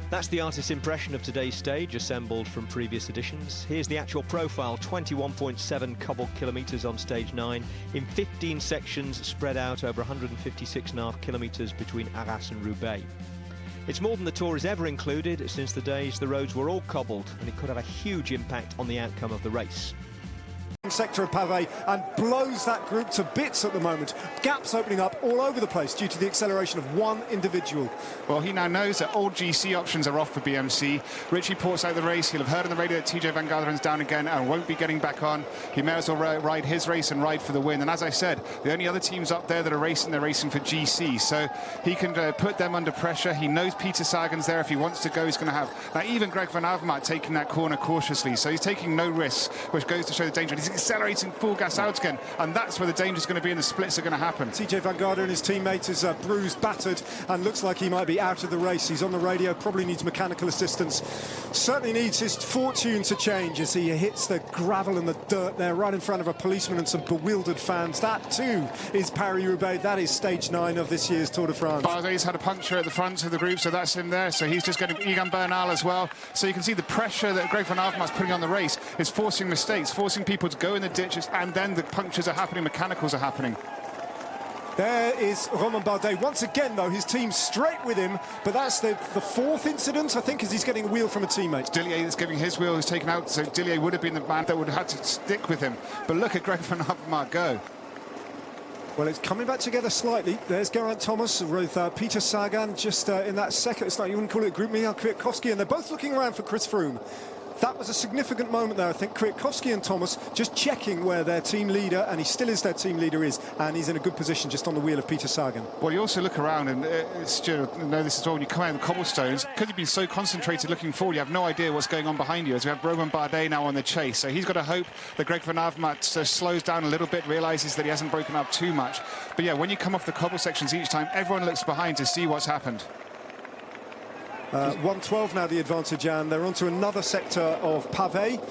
That's the artist's impression of today's stage, assembled from previous editions. Here's the actual profile, 21.7 cobbled kilometres on stage 9, in 15 sections spread out over 156.5 kilometres between Arras and Roubaix. It's more than the Tour has ever included since the days the roads were all cobbled, and it could have a huge impact on the outcome of the race. Sector of pavé and blows that group to bits at the moment. Gaps opening up all over the place due to the acceleration of one individual. Well, he now knows that all GC options are off for BMC. Richie Port's out of the race. He'll have heard on the radio that TJ Van Garderen's down again and won't be getting back on. He may as well ride his race and ride for the win. And as I said, the only other teams up there that are racing, they're racing for GC. So he can put them under pressure. He knows Peter Sagan's there. If he wants to go, he's going to have... Now, even Greg Van Avermaet taking that corner cautiously. So he's taking no risks, which goes to show the danger. He's accelerating full gas out again, and that's where the danger is going to be, and the splits are going to happen. TJ Van Garderen, his teammate, is bruised, battered, and looks like he might be out of the race. He's on the radio, probably needs mechanical assistance. Certainly needs his fortune to change as he hits the gravel and the dirt there, right in front of a policeman and some bewildered fans. That too is Paris-Roubaix. That is stage 9 of this year's Tour de France. Bardet's had a puncture at the front of the group, so that's him there. So he's just getting Egan Bernal as well. So you can see the pressure that Greg Van Avermaet's putting on the race is forcing mistakes, forcing people to go in the ditches, and then the punctures are happening, mechanicals are happening. There is Romain Bardet. Once again, though, his team's straight with him, but that's the fourth incident, I think, as he's getting a wheel from a teammate. Dillier is giving his wheel, is taken out, so Dillier would have been the man that would have had to stick with him. But look at Greg Van Avermaet go. Well, it's coming back together slightly. There's Geraint Thomas with Peter Sagan just in that second. It's like you wouldn't call it a group, Michał Kwiatkowski, and they're both looking around for Chris Froome. That was a significant moment there. I think Kwiatkowski and Thomas just checking where their team leader, and he still is their team leader, is, and he's in a good position just on the wheel of Peter Sagan. Well, you also look around, and Stuart, you know this as well, when you come out of the cobblestones, because you've been so concentrated looking forward, you have no idea what's going on behind you, as we have Romain Bardet now on the chase. So he's got to hope that Greg Van Avermaet slows down a little bit, realises that he hasn't broken up too much. But yeah, when you come off the cobble sections each time, everyone looks behind to see what's happened. 1:12 now the advantage, and they're onto another sector of pavé,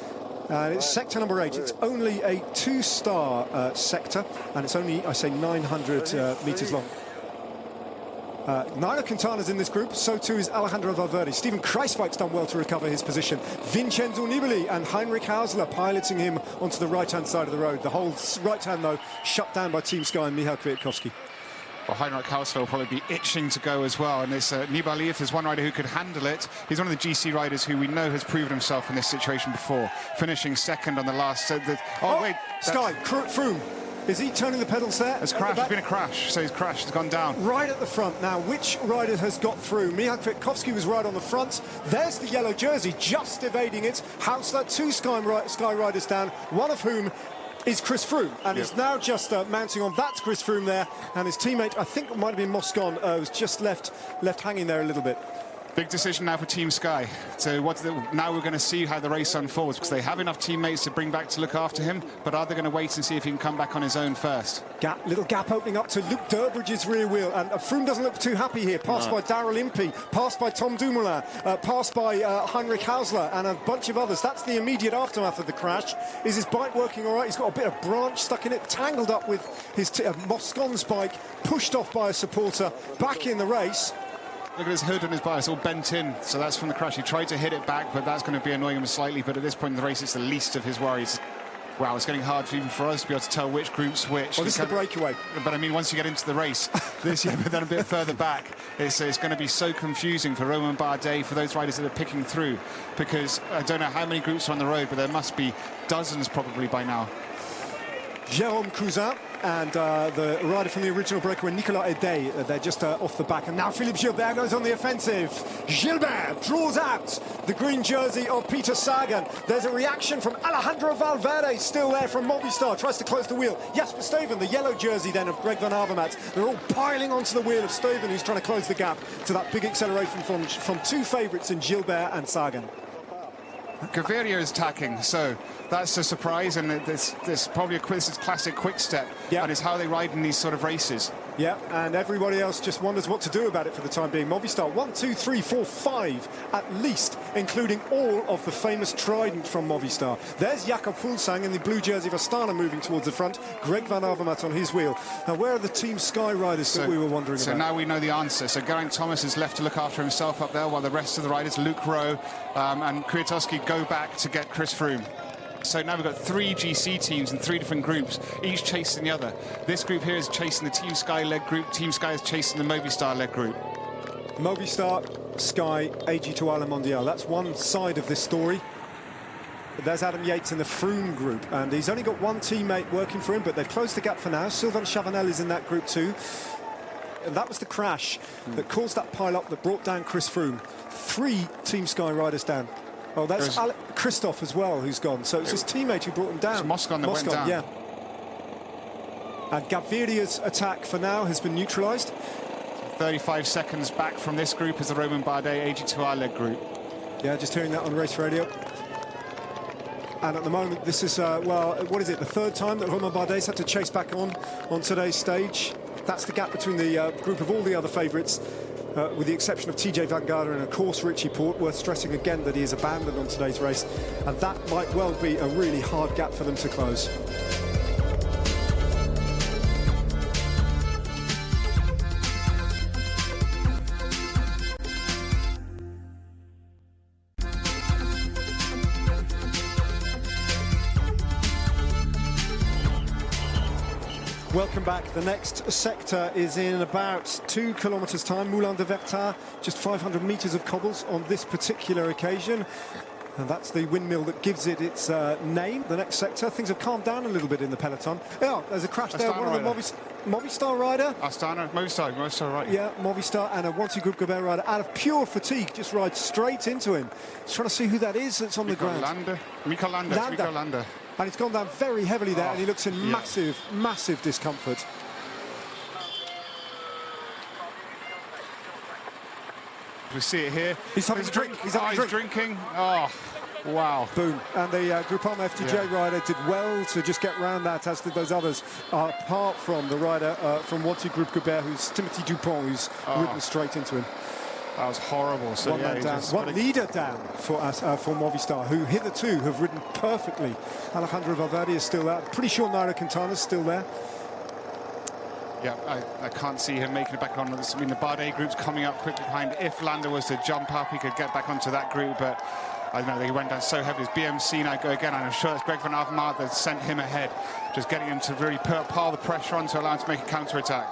and it's sector number 8. It's only a 2-star sector, and it's only, I say, 900 metres long. Nairo Quintana's in this group, so too is Alejandro Valverde. Steven Kruijswijk's done well to recover his position. Vincenzo Nibali and Heinrich Hausler piloting him onto the right-hand side of the road. The whole right-hand, though, shut down by Team Sky and Michał Kwiatkowski. Well, Heinrich Hausler will probably be itching to go as well. And this Nibali, if there's one rider who could handle it, he's one of the GC riders who we know has proven himself in this situation before, finishing second on the last... wait. Sky, Froome. Is he turning the pedals there? There's been a crash, so his crash has gone down. Right at the front. Now, which rider has got through? Michał Kwiatkowski was right on the front. There's the yellow jersey, just evading it. Hausler, 2 Sky riders down, one of whom is Chris Froome, and he's now just mounting on. That's Chris Froome there, and his teammate, I think it might have been Moscon, was just left hanging there a little bit. Big decision now for Team Sky. So now we're going to see how the race unfolds, because they have enough teammates to bring back to look after him, but are they going to wait and see if he can come back on his own first? Little gap opening up to Luke Durbridge's rear wheel, and Froome doesn't look too happy here. Passed by Daryl Impey, passed by Tom Dumoulin, passed by Heinrich Hausler and a bunch of others. That's the immediate aftermath of the crash. Is his bike working all right? He's got a bit of branch stuck in it, tangled up with his Moscon's bike, pushed off by a supporter, back in the race. Look at his hood on his bike, it's all bent in, so that's from the crash. He tried to hit it back, but that's going to be annoying him slightly, but at this point in the race, it's the least of his worries. Wow, it's getting hard even for us to be able to tell which group's which. Well, this is the breakaway. But I mean, once you get into the race, but then a bit further back, it's going to be so confusing for Romain Bardet, for those riders that are picking through, because I don't know how many groups are on the road, but there must be dozens probably by now. Jérôme Cousin and the rider from the original breakaway, Nicolas Edey, they're just off the back. And now Philippe Gilbert goes on the offensive. Gilbert draws out the green jersey of Peter Sagan. There's a reaction from Alejandro Valverde, still there from Movistar, tries to close the wheel. Jasper Stuyven, the yellow jersey then of Greg Van Avermaet. They're all piling onto the wheel of Stuyven, who's trying to close the gap to that big acceleration from 2 favourites in Gilbert and Sagan. Gaviria is attacking, so that's a surprise, and this is classic quick step, and it's how they ride in these sort of races. Yeah, and everybody else just wonders what to do about it for the time being. Movistar, 1, 2, 3, 4, 5 at least, including all of the famous trident from Movistar. There's Jakob Fuglsang in the blue jersey of Astana moving towards the front. Greg van Avermaet on his wheel. Now, where are the Team Sky riders that we were wondering about? So now we know the answer. So Geraint Thomas is left to look after himself up there, while the rest of the riders, Luke Rowe and Kwiatkowski, go back to get Chris Froome. So now we've got 3 GC teams in 3 different groups, each chasing the other. This group here is chasing the Team Sky-led group. Team Sky is chasing the Movistar-led group. Movistar, Sky, AG2R Le Mondial. That's one side of this story. There's Adam Yates in the Froome group, and he's only got one teammate working for him, but they've closed the gap for now. Sylvain Chavanel is in that group too. And that was the crash that caused that pile-up that brought down Chris Froome. 3 Team Sky riders down. Oh, that's Christoph as well, who's gone. So it's his teammate who brought him down. It's Moscon that went down. Yeah. And Gaviria's attack for now has been neutralised. 35 seconds back from this group is the Romain Bardet AG2R-led group. Yeah, just hearing that on race radio. And at the moment, this is, well, what is it, the 3rd time that Romain Bardet's had to chase back on today's stage. That's the gap between the group of all the other favourites. With the exception of TJ Van Garderen and, of course, Richie Porte. Worth stressing again that he is abandoned on today's race. And that might well be a really hard gap for them to close. Welcome back. The next sector is in about 2 kilometres time. Moulin de Vertat, just 500 metres of cobbles on this particular occasion. And that's the windmill that gives it its name. The next sector, things have calmed down a little bit in the peloton. Yeah, there's a crash there. One of the Movistar rider. Astana, Movistar rider. Yeah, Movistar and a Wanty Group Gobert rider out of pure fatigue just rides straight into him. He's trying to see who that is that's on the ground. Mikel Landa. And it's gone down very heavily there, and he looks in massive discomfort. We see it here. He's having a drink. He's drinking. Oh, wow. Boom. And the Groupama FDJ rider did well to just get round that, as did those others, apart from the rider from Wanty Group Gobert, who's Timothy Dupont, who's ridden straight into him. That was horrible. So one leader down for Movistar, who hitherto have ridden perfectly. Alejandro Valverde is still there. Pretty sure Nairo Quintana's still there. Yeah, I can't see him making it back on. I mean, the Bardet group's coming up quickly behind. If Landa was to jump up, he could get back onto that group, but I don't know, he went down so heavy. It's BMC now go again, and I'm sure it's Greg van Avermaet that sent him ahead, just getting him to really pile the pressure on to allow him to make a counter-attack.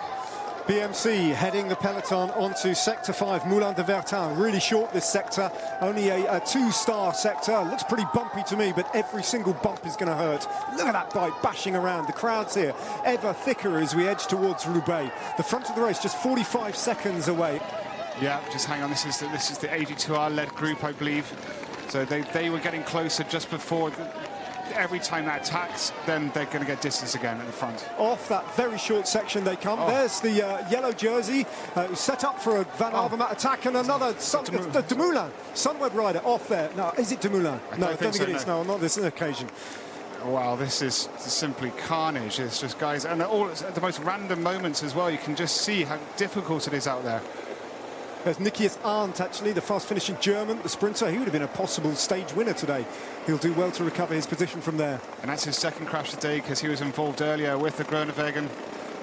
BMC heading the peloton onto Sector 5, Moulin de Vertat. Really short, this sector. Only a 2-star sector. Looks pretty bumpy to me, but every single bump is going to hurt. Look at that bike bashing around. The crowd's here ever thicker as we edge towards Roubaix. The front of the race just 45 seconds away. Yeah, just hang on. This is the AG2R-led group, I believe. So they were getting closer just before. Every time that attacks, then they're going to get distance again at the front. Off that very short section they come. There's the yellow jersey set up for a Van Avermaet attack, and another Dumoulin, Sunweb rider off there. No, is it Dumoulin? No, I don't think it is. No, not this occasion. Wow, this is simply carnage. It's just guys, and all at the most random moments as well. You can just see how difficult it is out there. There's Nikias Arndt, actually, the fast-finishing German, the sprinter. He would have been a possible stage winner today. He'll do well to recover his position from there. And that's his second crash today, because he was involved earlier with the Groenewegen.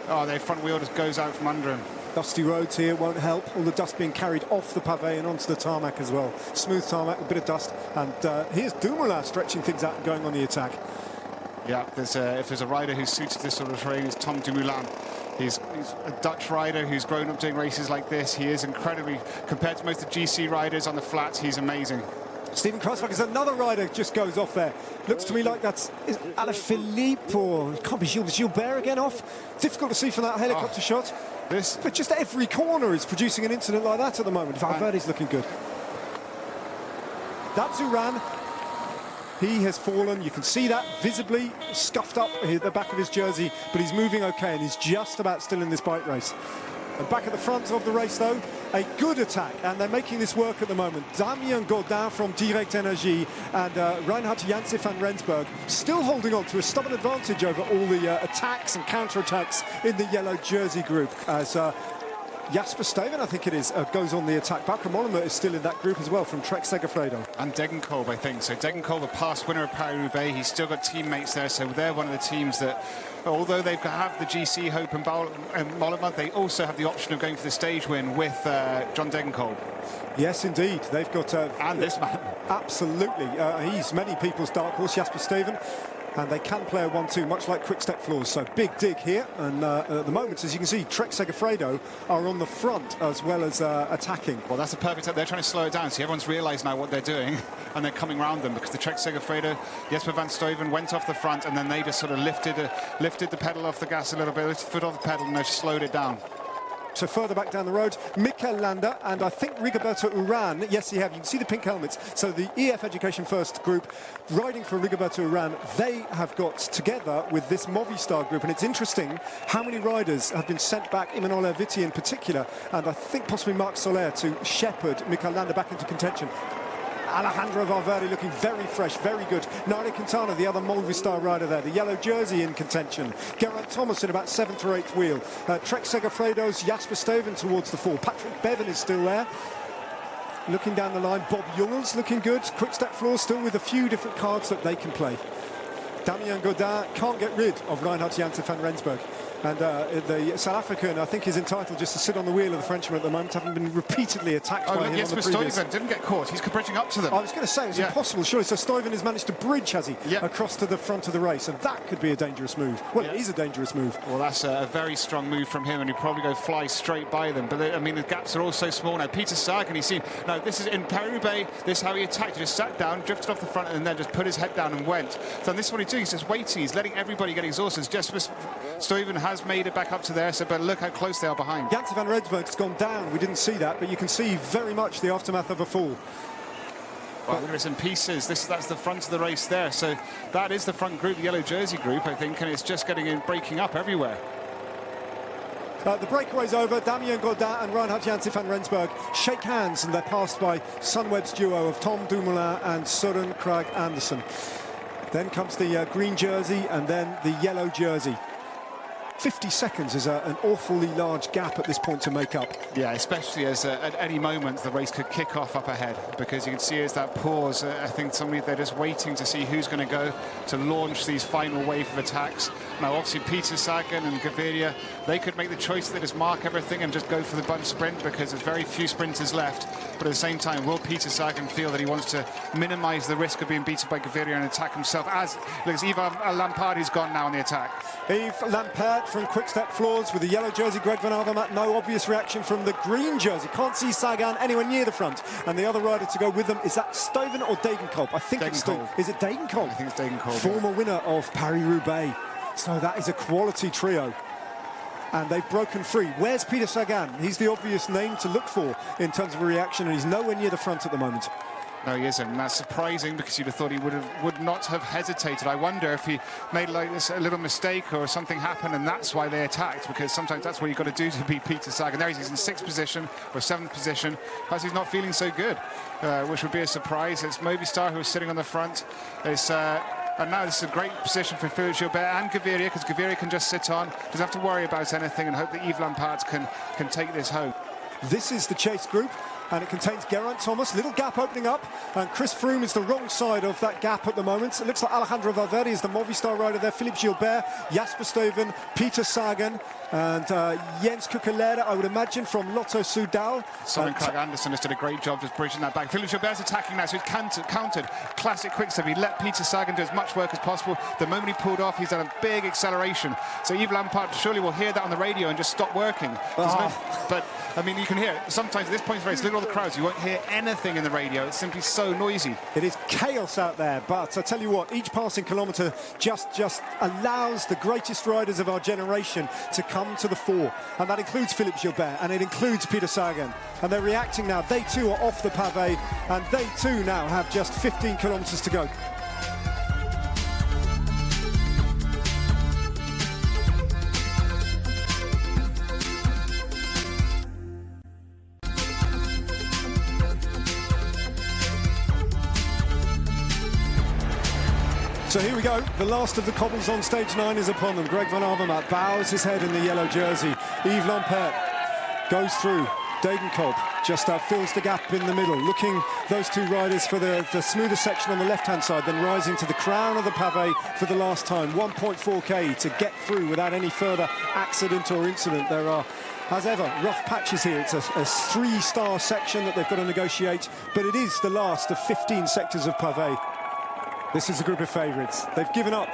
Oh, their front wheel just goes out from under him. Dusty roads here won't help. All the dust being carried off the pavé and onto the tarmac as well. Smooth tarmac, a bit of dust. And here's Dumoulin stretching things out and going on the attack. Yeah, if there's a rider who's suited to this sort of terrain, it's Tom Dumoulin. He's a Dutch rider who's grown up doing races like this. He is incredibly, compared to most of the GC riders on the flats, he's amazing. Steven Kruijswijk is another rider, just goes off there. Looks to me like that's Alaphilippe, or it can't be Gilbert again off. Difficult to see from that helicopter shot. But just every corner is producing an incident like that at the moment. Valverde's looking good. That's Uran. He has fallen. You can see that visibly scuffed up at the back of his jersey, but he's moving okay, and he's just about still in this bike race. And back at the front of the race, though, a good attack, and they're making this work at the moment. Damien Gaudin from Direct Energie and Reinhard Janse van Rensburg still holding on to a stubborn advantage over all the attacks and counter-attacks in the yellow jersey group, as Jasper Stuyven, I think it is, goes on the attack. Bauke Mollema is still in that group as well, from Trek Segafredo. And Degenkolb, I think. So Degenkolb, a past winner of Paris-Roubaix, he's still got teammates there, so they're one of the teams that, although they have the GC Hope and Mollema, they also have the option of going for the stage win with John Degenkolb. Yes, indeed. They've got... and this man. Absolutely. He's many people's dark horse, Jasper Stuyven. And they can play a 1-2, much like Quick Step Floors. So big dig here. And at the moment, as you can see, Trek Segafredo are on the front as well as attacking. Well, that's a perfect... They're trying to slow it down. See, everyone's realised now what they're doing. And they're coming around them, because the Trek Segafredo, Jesper van Stuyven went off the front, and then they just sort of lifted the pedal off the gas a little bit, lifted the foot off the pedal, and they've slowed it down. So further back down the road, Mikel Landa and I think Rigoberto Uran. Yes, you can see the pink helmets. So the EF Education First group riding for Rigoberto Uran, they have got together with this Movistar group. And it's interesting how many riders have been sent back, Emanuele Vitti in particular, and I think possibly Marc Soler, to shepherd Mikel Landa back into contention. Alejandro Valverde looking very fresh, very good. Nairo Quintana, the other Movistar rider there, the yellow jersey in contention. Geraint Thomas in about 7th or 8th wheel. Trek Segafredo's Jasper Stuyven towards the 4. Patrick Bevan is still there. Looking down the line, Bob Jungels looking good. Quick Step Floor still with a few different cards that they can play. Damien Gaudin can't get rid of Reinhard Janse van Rensburg. And the South African, I think, is entitled just to sit on the wheel of the Frenchman at the moment, having been repeatedly attacked by him on the previous... Stuyven didn't get caught. He's bridging up to them. I was going to say, it's impossible, surely. So Stuyven has managed to bridge, has he, across to the front of the race. And that could be a dangerous move. Well, it is a dangerous move. Well, that's a very strong move from him, and he'll probably go fly straight by them. But, I mean, the gaps are all so small now. Peter Sagan, he's seen... Now, this is in Paris-Roubaix. This is how he attacked. He just sat down, drifted off the front, and then just put his head down and went. So this is what he's doing. He's just waiting. He's letting everybody get exhausted. Jasper Stuyven has made it back up to there, so but look how close they are behind. Janse van Rensburg's gone down. We didn't see that, but you can see very much the aftermath of a fall. Well, there is in pieces. That's the front of the race there. So that is the front group, the yellow jersey group, I think, and it's just breaking up everywhere. The breakaway's over. Damien Gaudin and Reinhard Janse van Rensburg shake hands, and they're passed by Sunweb's duo of Tom Dumoulin and Søren Kragh Andersen. Then comes the green jersey and then the yellow jersey. 50 seconds is an awfully large gap at this point to make up. Yeah, especially as at any moment the race could kick off up ahead, because you can see as that pause, I think they're just waiting to see who's going to go to launch these final wave of attacks. Now, obviously, Peter Sagan and Gaviria, they could make the choice that just mark everything and just go for the bunch sprint, because there's very few sprinters left. But at the same time, will Peter Sagan feel that he wants to minimise the risk of being beaten by Gaviria and attack himself? As looks, Yves Lampaert is gone now on the attack. Yves Lampaert from Quick Step Floors with the yellow jersey. Greg Van Avermaet, no obvious reaction from the green jersey. Can't see Sagan anywhere near the front. And the other rider to go with them, is that Stuyven or Degenkolb? I think it's Stuyven. Is it Degenkolb? I think it's Degenkolb. Former winner of Paris-Roubaix. So that is a quality trio. And they've broken free. Where's Peter Sagan? He's the obvious name to look for in terms of a reaction, and he's nowhere near the front at the moment. No, he isn't. And that's surprising, because you'd have thought he would not have hesitated. I wonder if he made like this a little mistake or something happened, and that's why they attacked, because sometimes that's what you've got to do to beat Peter Sagan. There he's in 6th position or 7th position. Perhaps he's not feeling so good, which would be a surprise. It's Movistar who is sitting on the front. And now this is a great position for Philippe Gilbert and Gaviria, because Gaviria can just sit on, doesn't have to worry about anything, and hope that Yves Lampaert can take this home. This is the chase group, and it contains Geraint Thomas, little gap opening up, and Chris Froome is the wrong side of that gap at the moment. It looks like Alejandro Valverde is the Movistar rider there, Philippe Gilbert, Jasper Stuyven, Peter Sagan, and Jens Kukelera, I would imagine, from Lotto Soudal. Søren Kragh Andersen has done a great job just bridging that back. Philippe Gilbert's attacking now, so he's countered. Classic quickstep. He let Peter Sagan do as much work as possible. The moment he pulled off, he's done a big acceleration. So Yves Lampaert surely will hear that on the radio and just stop working. But, I mean, you can hear it. Sometimes at this point in the race, look at all the crowds, you won't hear anything in the radio. It's simply so noisy. It is chaos out there, but I tell you what, each passing kilometre just allows the greatest riders of our generation to come to the fore, and that includes Philippe Gilbert, and it includes Peter Sagan, and they're reacting now. They too are off the pavé, and they too now have just 15 kilometres to go. So here we go. The last of the cobbles on stage 9 is upon them. Greg van Avermaet bows his head in the yellow jersey. Yves Lampaert goes through. Degenkolb just fills the gap in the middle, looking those two riders for the smoother section on the left-hand side, then rising to the crown of the pavé for the last time. 1.4k to get through without any further accident or incident. There are, as ever, rough patches here. It's a 3-star section that they've got to negotiate, but it is the last of 15 sectors of pavé. This is a group of favourites. They've given up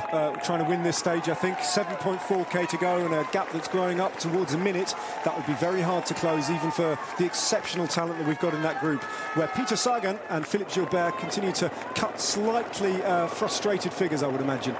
trying to win this stage, I think. 7.4k to go and a gap that's growing up towards a minute. That would be very hard to close, even for the exceptional talent that we've got in that group, where Peter Sagan and Philippe Gilbert continue to cut slightly frustrated figures, I would imagine.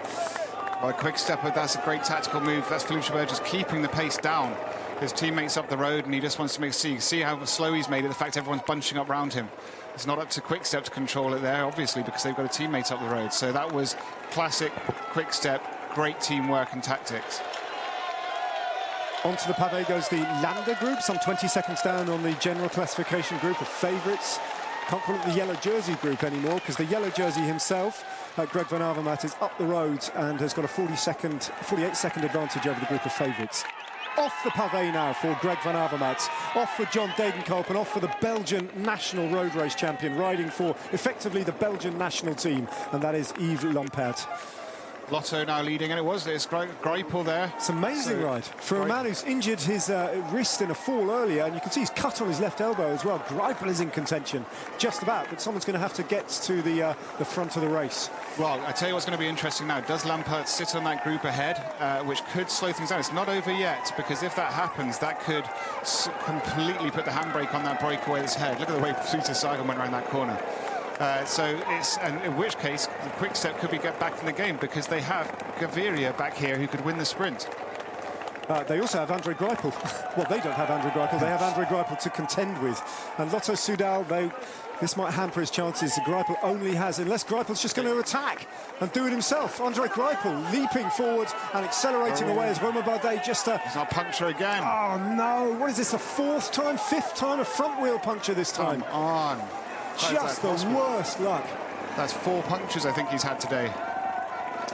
Well, quick stepper, that's a great tactical move. That's Philippe Gilbert just keeping the pace down. His teammates up the road, and he just wants to see how slow he's made it, the fact everyone's bunching up around him. It's not up to Quick-Step to control it there, obviously, because they've got a teammate up the road. So that was classic Quick-Step, great teamwork and tactics. Onto the pavé goes the Lander group, some 20 seconds down on the general classification group of favourites. Can't call it the yellow jersey group anymore, because the yellow jersey himself, Greg van Avermaet, is up the road and has got a 48-second advantage over the group of favourites. Off the pavé now for Greg van Avermaet, off for John Degenkolb, and off for the Belgian national road race champion, riding for effectively the Belgian national team, and that is Yves Lampaert. Lotto now leading, and it's Greipel there. It's an amazing ride for a man who's injured his wrist in a fall earlier, and you can see he's cut on his left elbow as well. Greipel is in contention, just about, but someone's going to have to get to the front of the race. Well, I tell you what's going to be interesting now. Does Lampaert sit on that group ahead, which could slow things down? It's not over yet, because if that happens, that could completely put the handbrake on that breakaway that's ahead. Look at the way Peter Sagan went around that corner. And in which case, the Quick-Step could get back in the game, because they have Gaviria back here who could win the sprint. They also have Andre Greipel. Well, they don't have Andre Greipel. They have Andre Greipel to contend with. And Lotto Soudal, this might hamper his chances. Greipel only has, unless Greipel's just going to attack and do it himself. Andre Greipel leaping forward and accelerating away as Romain Bardet just... He's not puncture again. Oh, no. What is this, a 4th time, 5th time? A front wheel puncture this time. Come on. Just the worst luck. That's 4 punctures I think he's had today.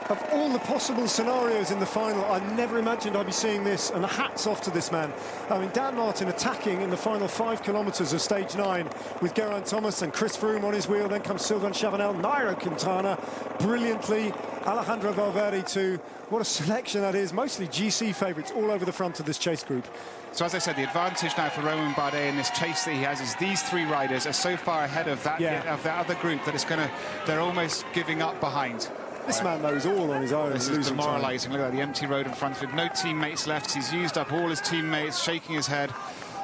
Of all the possible scenarios in the final, I never imagined I'd be seeing this, and hats off to this man. I mean, Dan Martin attacking in the final 5 kilometres of stage 9 with Geraint Thomas and Chris Froome on his wheel. Then comes Sylvain Chavanel, Nairo Quintana brilliantly, Alejandro Valverde too. What a selection that is. Mostly GC favourites all over the front of this chase group. So as I said, the advantage now for Romain Bardet in this chase that he has is these 3 riders are so far ahead of that other group that they're almost giving up behind. This man knows all on his own. This is demoralising. Look at that, the empty road in front of him. No teammates left. He's used up all his teammates, shaking his head.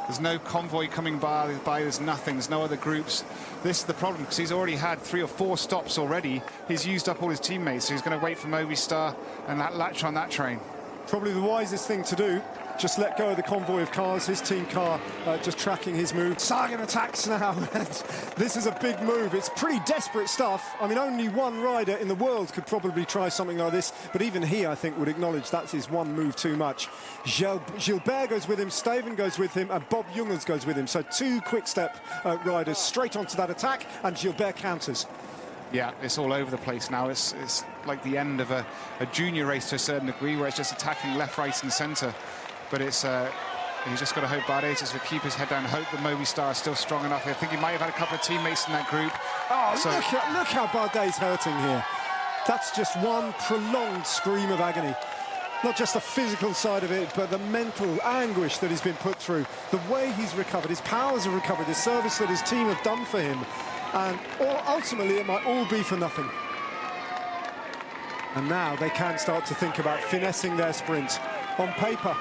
There's no convoy coming by. There's nothing. There's no other groups. This is the problem, because he's already had 3 or 4 stops already. He's used up all his teammates, so he's going to wait for Movistar and latch on that train. Probably the wisest thing to do. Just let go of the convoy of cars, his team car just tracking his move. Sagan attacks now, and this is a big move. It's pretty desperate stuff. I mean, only one rider in the world could probably try something like this, but even he, I think, would acknowledge that's his one move too much. Gilbert goes with him, Steven goes with him, and Bob Jungels goes with him. So 2 Quick-Step riders straight onto that attack, and Gilbert counters. Yeah, it's all over the place now. It's like the end of a junior race to a certain degree, where it's just attacking left, right and centre. But it's he's just got to hope Bardet just to keep his head down, hope that Movistar is still strong enough. I think he might have had a couple of teammates in that group. Oh, so look how Bardet's hurting here. That's just one prolonged scream of agony. Not just the physical side of it, but the mental anguish that he's been put through. The way he's recovered, his powers have recovered, the service that his team have done for him. And ultimately, it might all be for nothing. And now they can start to think about finessing their sprint. On paper,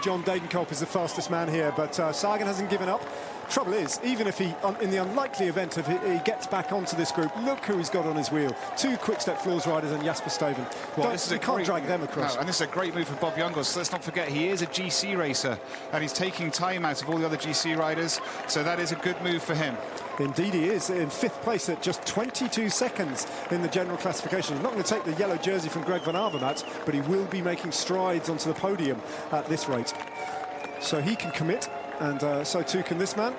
John Degenkolb is the fastest man here, but Sagan hasn't given up. Trouble is, even if he, in the unlikely event of he gets back onto this group, look who he's got on his wheel. 2 Quick-Step Floors riders and Jasper Steven. Well, You can't drag them across. No, and this is a great move for Bob Jungels. So let's not forget, he is a GC racer, and he's taking time out of all the other GC riders, so that is a good move for him. Indeed he is, in 5th place at just 22 seconds in the general classification. He's not going to take the yellow jersey from Greg van Avermaet, but he will be making strides onto the podium at this rate. So he can commit, and so too can this man.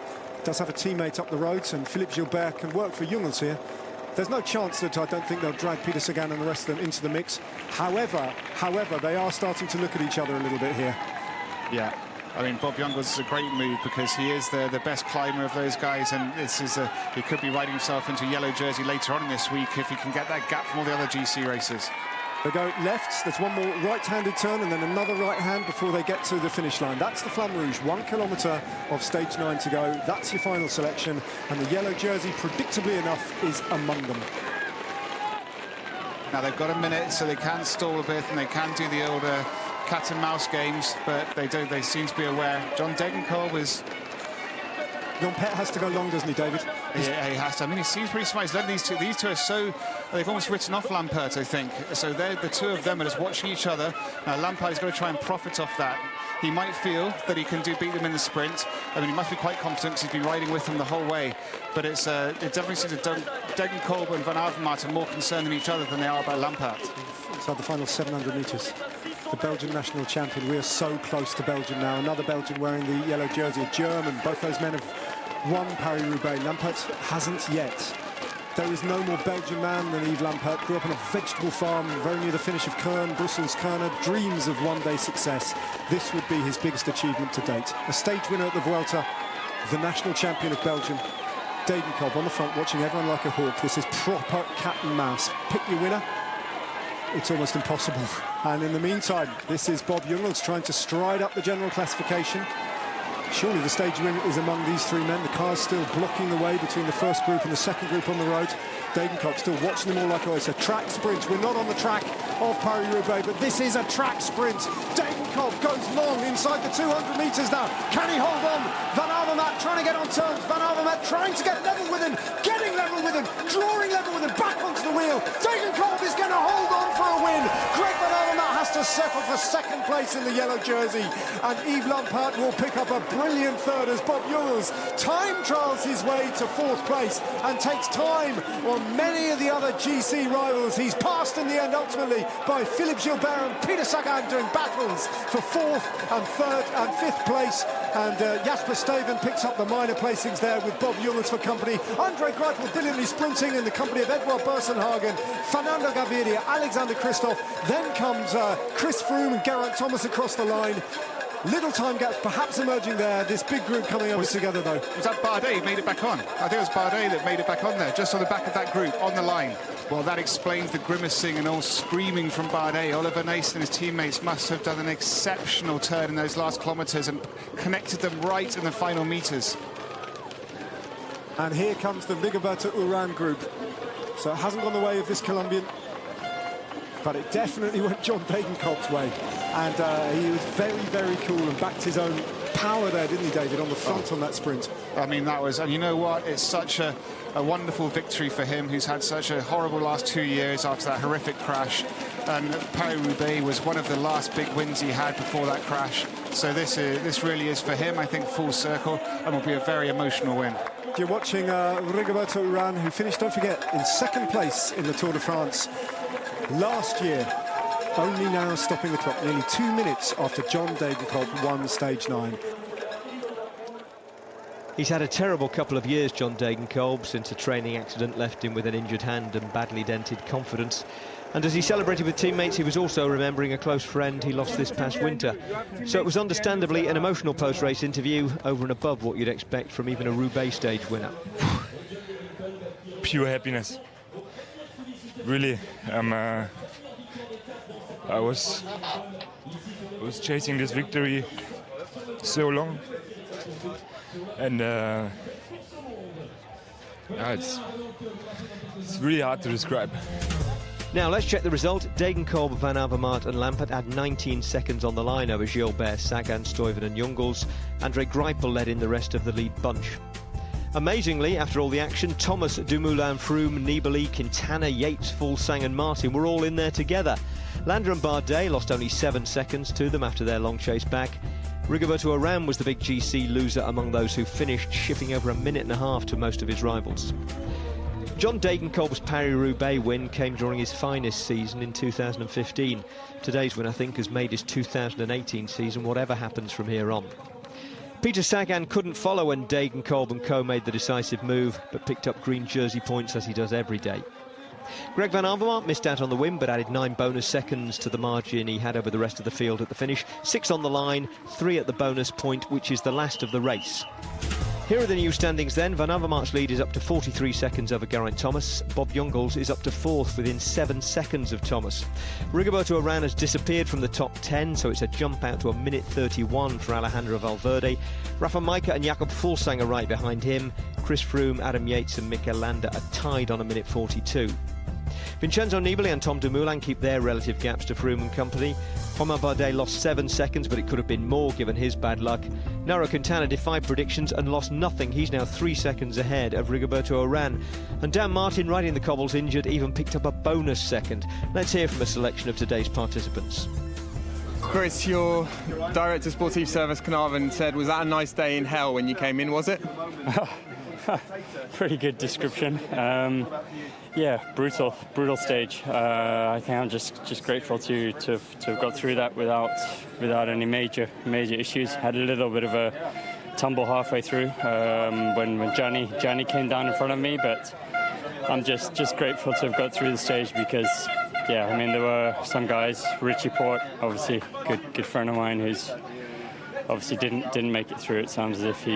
Does have a teammate up the road, and Philippe Gilbert can work for Jungels here. There's no chance that I don't think they'll drag Peter Sagan and the rest of them into the mix. However, they are starting to look at each other a little bit here. Yeah. I mean, Bob Jungels is a great move because he is the best climber of those guys, and he could be riding himself into a yellow jersey later on in this week if he can get that gap from all the other GC races. They go left, there's one more right-handed turn and then another right hand before they get to the finish line. That's the Flamme Rouge, 1 kilometre of stage 9 to go. That's your final selection, and the yellow jersey, predictably enough, is among them. Now they've got a minute, so they can stall a bit and they can do the old cat and mouse games, but they seem to be aware. John Degenkolb is... Jon Pet has to go long, doesn't he, David? Yeah, he has to. I mean, he seems pretty smart. He's led these two are so... They've almost written off Lampert, I think. So the two of them are just watching each other. Now, Lampert is going to try and profit off that. He might feel that he can beat them in the sprint. I mean, he must be quite confident because he's been riding with them the whole way. But it definitely seems that Degenkolb and Van Avermaet are more concerned in each other than they are about Lampert. Inside the final 700 metres. The Belgian national champion. We are so close to Belgium now. Another Belgian wearing the yellow jersey, a German. Both those men have won Paris-Roubaix. Lampert hasn't yet. There is no more Belgian man than Yves Lampert. Grew up on a vegetable farm very near the finish of Kern, Brussels, Kerner. Dreams of one-day success. This would be his biggest achievement to date. A stage winner at the Vuelta, the national champion of Belgium. Degenkolb on the front, watching everyone like a hawk. This is proper cat and mouse. Pick your winner. It's almost impossible. And in the meantime, this is Bob Jungels trying to stride up the general classification. Surely the stage win is among these three men. The car's still blocking the way between the first group and the second group on the road. Degenkolb still watching them all like, oh, it's a track sprint. We're not on the track of Paris-Roubaix, but this is a track sprint. Degenkolb goes long inside the 200 metres now. Can he hold on? Van Avermaet trying to get on terms. Van Avermaet trying to get level with him, getting level with him, drawing level with him, back onto the wheel. Degenkolb is going to hold on for a win. Greg Van Avermaet has to settle for second place in the yellow jersey, and Yves Lampert will pick up a brilliant third as Bob Jungels time trials his way to fourth place and takes time on many of the other GC rivals. He's passed in the end ultimately by Philippe Gilbert and Peter Sagan doing battles for fourth and third and fifth place, and Jasper Stuyven picks up the minor placings there with Bob Jungels for company. Andre Greipel brilliantly sprinting in the company of Edouard Bersenhagen, Fernando Gaviria, Alexander Kristoff. Then comes Chris Froome and Geraint Thomas across the line. Little time gaps perhaps emerging there. This big group coming over together, though. Was that Bardet who made it back on? I think it was Bardet that made it back on there, just on the back of that group, on the line. Well, that explains the grimacing and all screaming from Bardet. Oliver Nace and his teammates must have done an exceptional turn in those last kilometres and connected them right in the final metres. And here comes the Rigoberto Urán group. So it hasn't gone the way of this Colombian, but it definitely went John Degenkolb's way. And he was very, very cool and backed his own power there, didn't he, David, on the front on that sprint. I mean, that was, and you know what, it's such a wonderful victory for him, who's had such a horrible last 2 years after that horrific crash. And Paris-Roubaix was one of the last big wins he had before that crash. So this really is for him, I think, full circle, and will be a very emotional win. You're watching Rigoberto Urán, who finished, don't forget, in second place in the Tour de France last year. Only now stopping the clock, nearly 2 minutes after John Degenkolb won stage 9. He's had a terrible couple of years, John Degenkolb, since a training accident left him with an injured hand and badly dented confidence. And as he celebrated with teammates, he was also remembering a close friend he lost this past winter. So it was understandably an emotional post-race interview, over and above what you'd expect from even a Roubaix stage winner. Pure happiness. Really, I was chasing this victory so long, and it's really hard to describe. Now let's check the result. Degenkolb, Van Avermaet and Lampert had 19 seconds on the line over Gilbert, Sagan, Stuyven and Jungels. Andre Greipel led in the rest of the lead bunch. Amazingly, after all the action, Thomas, Dumoulin, Froome, Nibali, Quintana, Yates, Fuglsang and Martin were all in there together. Landa and Bardet lost only 7 seconds to them after their long chase back. Rigoberto Urán was the big GC loser among those who finished, shipping over a minute and a half to most of his rivals. John Degenkolb's Paris-Roubaix win came during his finest season in 2015. Today's win, I think, has made his 2018 season whatever happens from here on. Peter Sagan couldn't follow when Dagan, Kolb and Co made the decisive move, but picked up green jersey points as he does every day. Greg Van Avermaet missed out on the win, but added 9 bonus seconds to the margin he had over the rest of the field at the finish. 6 on the line, 3 at the bonus point, which is the last of the race. Here are the new standings then. Van Avermaet's lead is up to 43 seconds over Geraint Thomas. Bob Jungels is up to 4th within 7 seconds of Thomas. Rigoberto Urán has disappeared from the top 10, so it's a jump out to a minute 31 for Alejandro Valverde. Rafa Majka and Jakob Fuglsang are right behind him. Chris Froome, Adam Yates and Mikel Landa are tied on a minute 42. Vincenzo Nibali and Tom Dumoulin keep their relative gaps to Froome and company. Romain Bardet lost 7 seconds, but it could have been more given his bad luck. Nairo Quintana defied predictions and lost nothing. He's now 3 seconds ahead of Rigoberto Urán. And Dan Martin, riding the cobbles injured, even picked up a bonus second. Let's hear from a selection of today's participants. Chris, your director of Sportive Service, Carnarvon, said, was that a nice day in hell when you came in, was it? Pretty good description. Yeah, brutal stage. I think I'm just grateful to have got through that without any major issues. Had a little bit of a tumble halfway through when Gianni came down in front of me, but I'm just grateful to have got through the stage because, yeah, I mean, there were some guys, Richie Porte, obviously good friend of mine, who's obviously didn't make it through. It sounds as if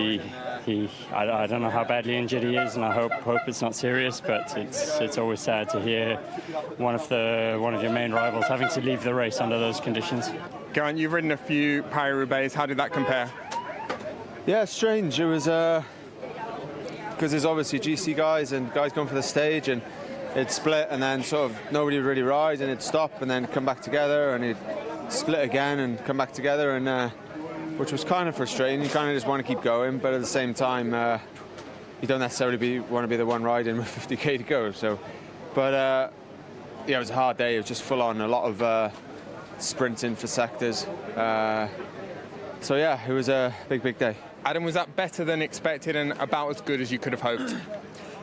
I don't know how badly injured he is, and I hope it's not serious. But it's always sad to hear one of your main rivals having to leave the race under those conditions. Geraint, you've ridden a few Paris-Roubaix. How did that compare? Yeah, strange. It was because there's obviously GC guys and guys going for the stage, and it split, and then sort of nobody would really ride, and it'd stop, and then come back together, and it'd split again and come back together, and which was kind of frustrating. You kind of just want to keep going, but at the same time, you don't necessarily want to be the one riding with 50k to go. So, but yeah, it was a hard day. It was just full on, a lot of sprinting for sectors. So yeah, it was a big day. Adam, was that better than expected and about as good as you could have hoped?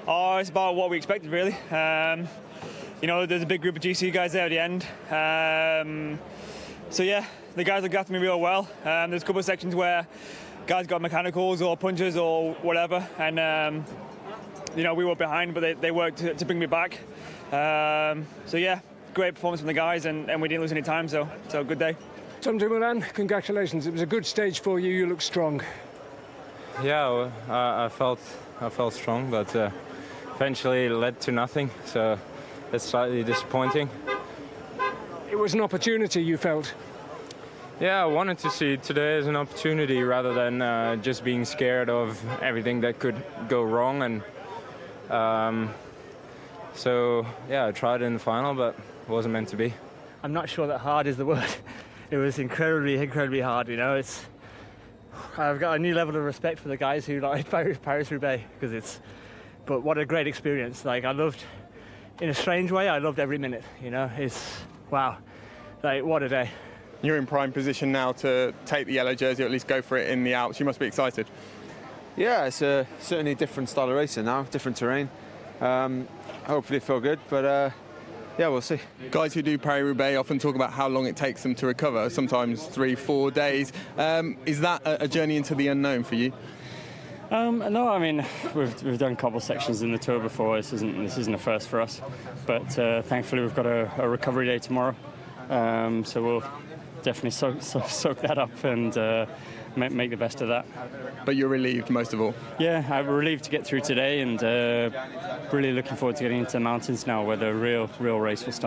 Oh, it's about what we expected, really. You know, there's a big group of GC guys there at the end. So yeah, the guys looked after me real well. There's a couple of sections where guys got mechanicals or punches or whatever, and you know, we were behind, but they worked to bring me back. So yeah, great performance from the guys, and we didn't lose any time, so good day. Tom Dumoulin, congratulations. It was a good stage for you. You look strong. Yeah, I felt strong, but eventually it led to nothing. So it's slightly disappointing. It was an opportunity, you felt. Yeah, I wanted to see today as an opportunity rather than just being scared of everything that could go wrong. And so yeah, I tried it in the final, but it wasn't meant to be. I'm not sure that hard is the word. It was incredibly hard. You know, I've got a new level of respect for the guys who like Paris-Roubaix because but what a great experience. Like, I loved, in a strange way, I loved every minute. You know, wow, like, what a day. You're in prime position now to take the yellow jersey, or at least go for it in the Alps. You must be excited. Yeah, it's certainly a different style of racing now, different terrain. Hopefully it feel good, but yeah, we'll see. Guys who do Paris-Roubaix often talk about how long it takes them to recover, sometimes 3-4 days. Is that a journey into the unknown for you? No, I mean, we've done cobble sections in the Tour before. This isn't a first for us, but thankfully we've got a recovery day tomorrow, so we'll definitely soak that up and make the best of that. But you're relieved most of all? Yeah, I'm relieved to get through today, and really looking forward to getting into the mountains now, where the real race will start.